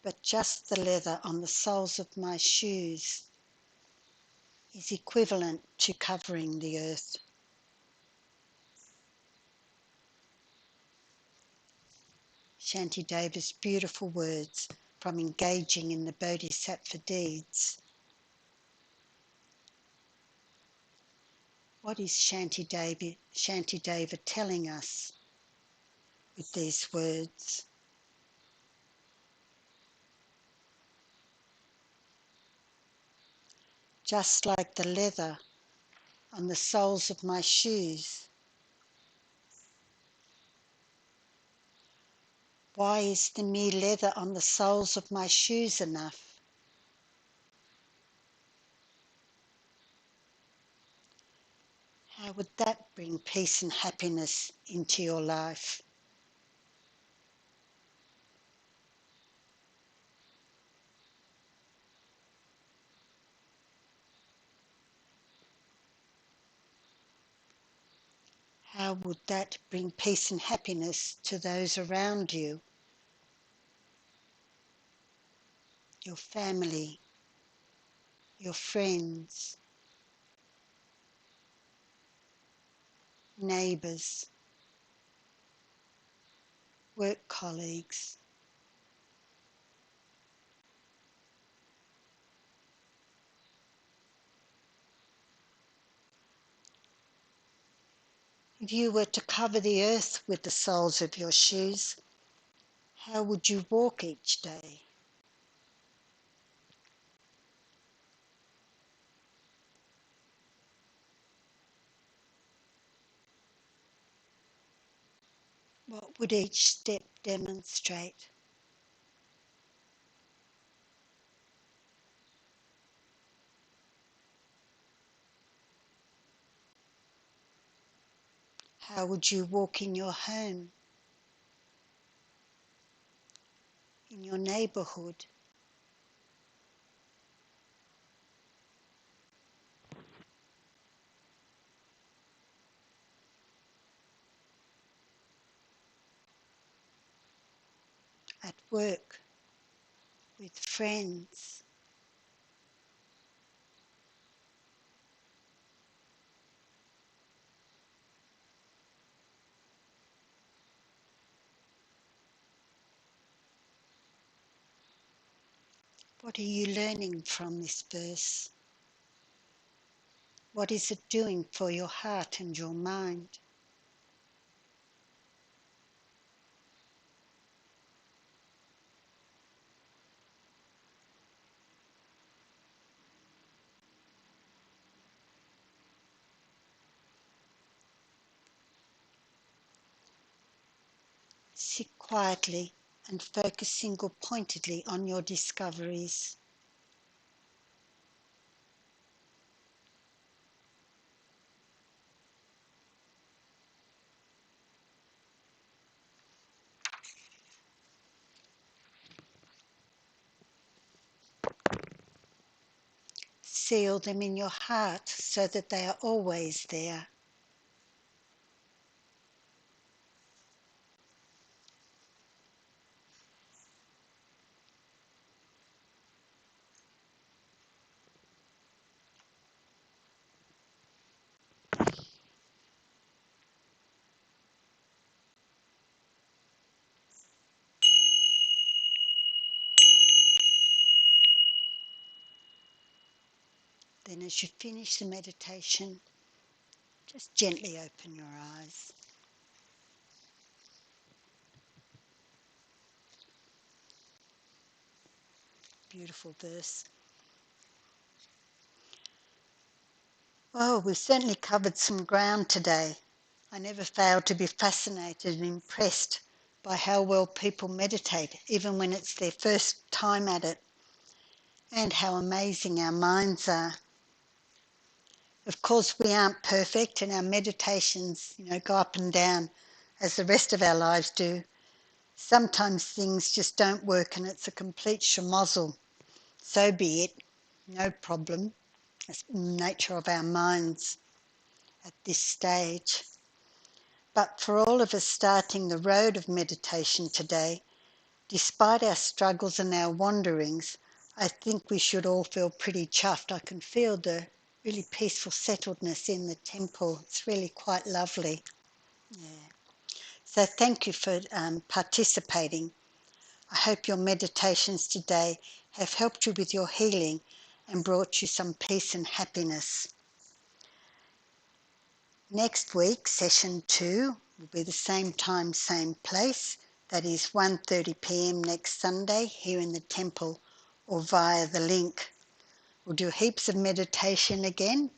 But just the leather on the soles of my shoes is equivalent to covering the earth. Shantideva's beautiful words from engaging in the Bodhisattva deeds. What is Shantideva telling us with these words? Just like the leather on the soles of my shoes. Why is the mere leather on the soles of my shoes enough? How would that bring peace and happiness into your life? How would that bring peace and happiness to those around you? Your family, your friends, neighbours, work colleagues. If you were to cover the earth with the soles of your shoes, how would you walk each day? What would each step demonstrate? How would you walk in your home, in your neighbourhood? At work, with friends? What are you learning from this verse? What is it doing for your heart and your mind? Sit quietly and focus single-pointedly on your discoveries. Seal them in your heart so that they are always there. Then as you finish the meditation, just gently open your eyes. Beautiful verse. Well, we've certainly covered some ground today. I never fail to be fascinated and impressed by how well people meditate, even when it's their first time at it, and how amazing our minds are. Of course, we aren't perfect, and our meditations, go up and down as the rest of our lives do. Sometimes things just don't work and it's a complete schmozzle. So be it, no problem. It's the nature of our minds at this stage. But for all of us starting the road of meditation today, despite our struggles and our wanderings, I think we should all feel pretty chuffed. I can feel the really peaceful settledness in the temple. It's really quite lovely. Yeah. So thank you for participating. I hope your meditations today have helped you with your healing and brought you some peace and happiness. Next week, session 2 will be the same time, same place. That is 1:30 p.m. next Sunday here in the temple or via the link. We'll do heaps of meditation again.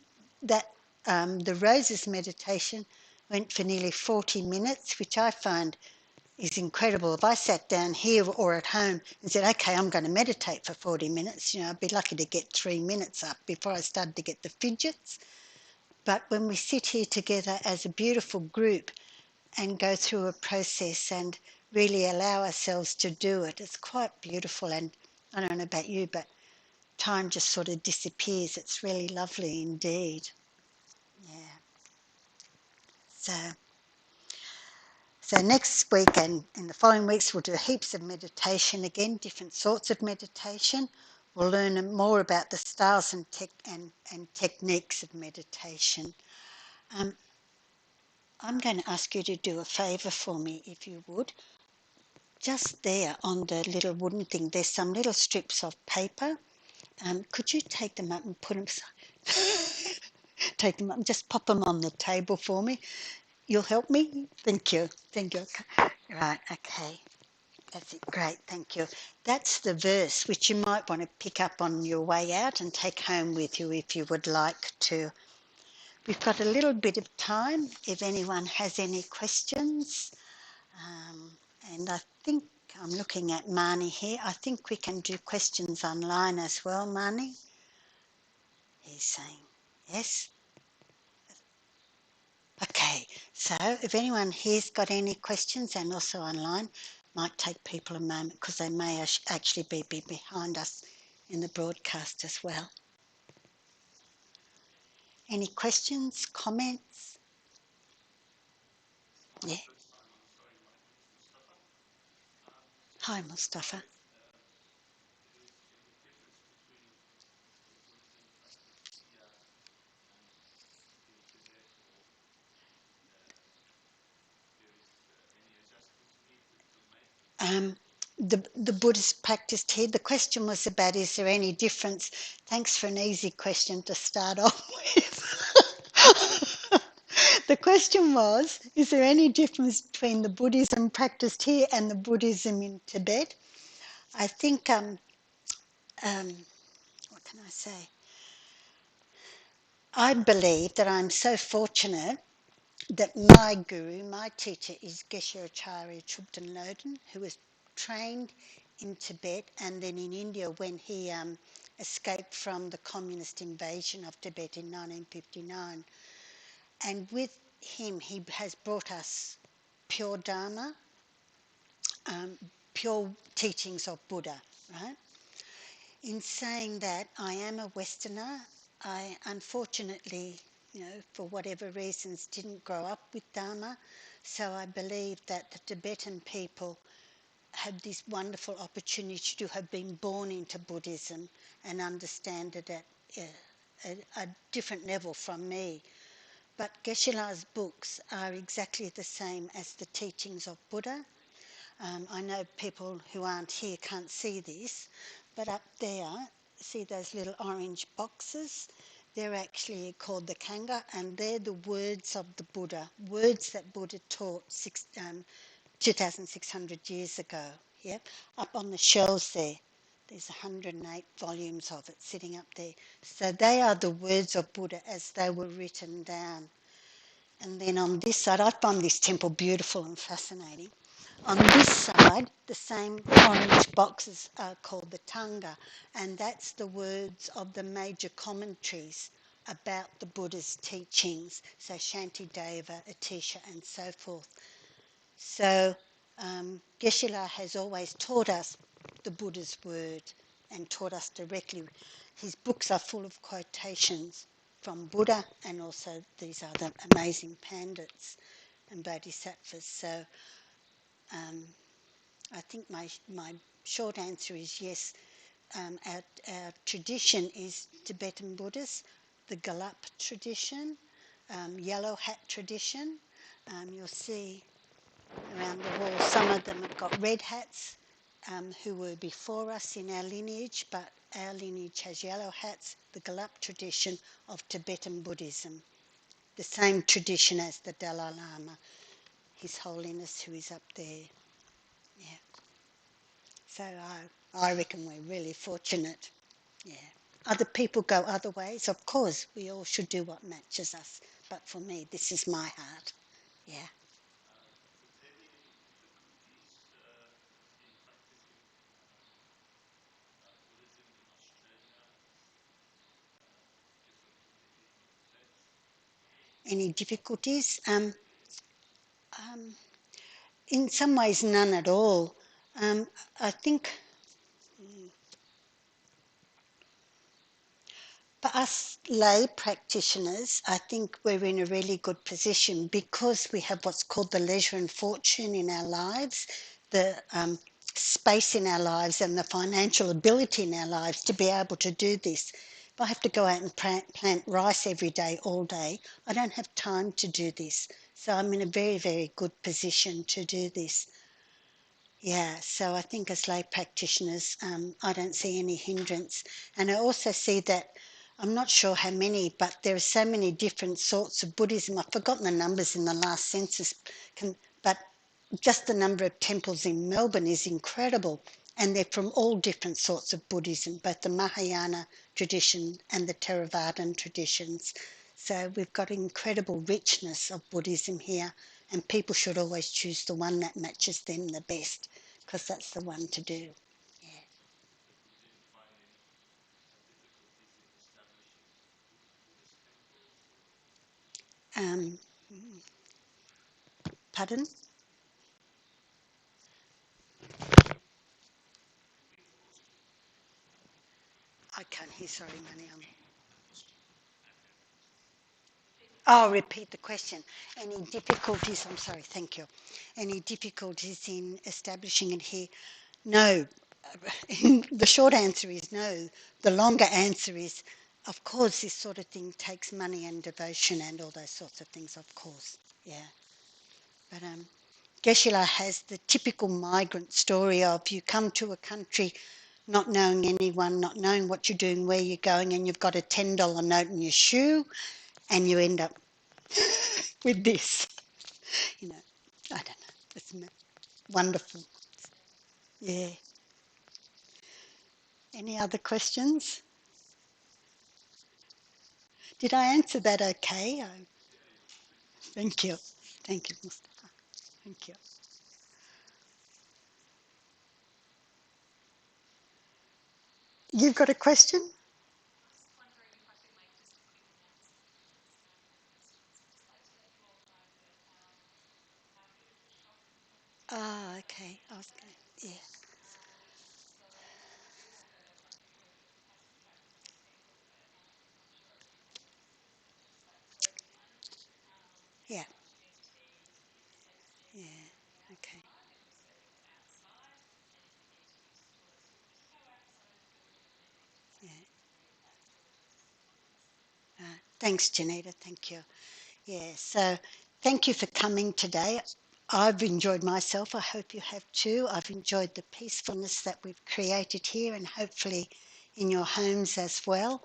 The Roses meditation went for nearly 40 minutes, which I find is incredible. If I sat down here or at home and said, okay, I'm going to meditate for 40 minutes, I'd be lucky to get 3 minutes up before I started to get the fidgets. But when we sit here together as a beautiful group and go through a process and really allow ourselves to do it, it's quite beautiful. And I don't know about you, but time just sort of disappears. It's really lovely indeed. Yeah. So next week and in the following weeks we'll do heaps of meditation again, different sorts of meditation. We'll learn more about the styles and techniques of meditation. I'm going to ask you to do a favour for me, if you would. Just there on the little wooden thing, there's some little strips of paper. Could you take them up and put them... take them up and just pop them on the table for me? You'll help me? Thank you. Thank you. Right, okay. That's it. Great, thank you. That's the verse which you might want to pick up on your way out and take home with you if you would like to. We've got a little bit of time if anyone has any questions. And I think I'm looking at Marnie here. I think we can do questions online as well, Marnie. He's saying yes. Okay, so if anyone here's got any questions and also online, might take people a moment because they may actually be behind us in the broadcast as well. Any questions, comments? Yeah. Hi, Mustafa. The Buddhist practice here, the question was about is there any difference? Thanks for an easy question to start off with. The question was, is there any difference between the Buddhism practiced here and the Buddhism in Tibet? I think, what can I say? I believe that I'm so fortunate that my guru, my teacher is Geshe Acharya Thubten Loden, who was trained in Tibet and then in India when he escaped from the communist invasion of Tibet in 1959. And with him, he has brought us pure Dharma, pure teachings of Buddha, right? In saying that, I am a Westerner. I unfortunately, for whatever reasons, didn't grow up with Dharma. So I believe that the Tibetan people had this wonderful opportunity to have been born into Buddhism and understand it at a different level from me. But Geshe-la's books are exactly the same as the teachings of Buddha. I know people who aren't here can't see this, but up there, see those little orange boxes? They're actually called the Kanga, and they're the words of the Buddha, words that Buddha taught 2,600 years ago. Yep, up on the shelves there. There's 108 volumes of it sitting up there. So they are the words of Buddha as they were written down. And then on this side, I find this temple beautiful and fascinating. On this side, the same orange boxes are called the Tanga, and that's the words of the major commentaries about the Buddha's teachings, so Shantideva, Atisha, and so forth. So Geshe has always taught us the Buddha's word and taught us directly. His books are full of quotations from Buddha and also these other amazing pandits and bodhisattvas. So I think my short answer is yes. Our tradition is Tibetan Buddhist, the Galup tradition, yellow hat tradition. You'll see around the wall some of them have got red hats who were before us in our lineage, but our lineage has yellow hats, the Galup tradition of Tibetan Buddhism, the same tradition as the Dalai Lama, His Holiness who is up there. Yeah. So I reckon we're really fortunate. Yeah. Other people go other ways. Of course, we all should do what matches us. But for me, this is my heart. Yeah. Any difficulties? In some ways, none at all. I think for us lay practitioners, I think we're in a really good position because we have what's called the leisure and fortune in our lives, the space in our lives and the financial ability in our lives to be able to do this. If I have to go out and plant rice every day, all day, I don't have time to do this. So I'm in a very, very good position to do this. Yeah, so I think as lay practitioners, I don't see any hindrance. And I also see that, I'm not sure how many, but there are so many different sorts of Buddhism. I've forgotten the numbers in the last census, but just the number of temples in Melbourne is incredible. And they're from all different sorts of Buddhism, both the Mahayana tradition and the Theravadan traditions. So we've got incredible richness of Buddhism here, and people should always choose the one that matches them the best, because that's the one to do. Um, Pardon? I can't hear, sorry, Manny. Oh, repeat the question. Any difficulties? I'm sorry, thank you. Any difficulties in establishing it here? No. The short answer is no. The longer answer is, of course, this sort of thing takes money and devotion and all those sorts of things, of course. Yeah. But Geshe has the typical migrant story of you come to a country not knowing anyone, not knowing what you're doing, where you're going, and you've got a $10 note in your shoe, and you end up with this. You know, I don't know. It's wonderful. Yeah. Any other questions? Did I answer that okay? Thank you. Thank you, Mustafa. Thank you. You've got a question? Ah, okay. I was going. Yeah. Yeah. Yeah. Okay. Yeah. Thanks, Janita. Thank you. Yeah. So, thank you for coming today. I've enjoyed myself. I hope you have too. I've enjoyed the peacefulness that we've created here, and hopefully in your homes as well.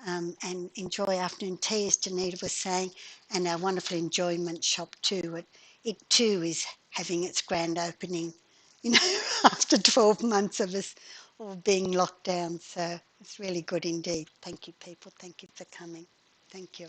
and enjoy afternoon tea, as Janita was saying, and our wonderful enjoyment shop too. It too is having its grand opening, after 12 months of us all being locked down. So it's really good indeed. Thank you, people. Thank you for coming. Thank you.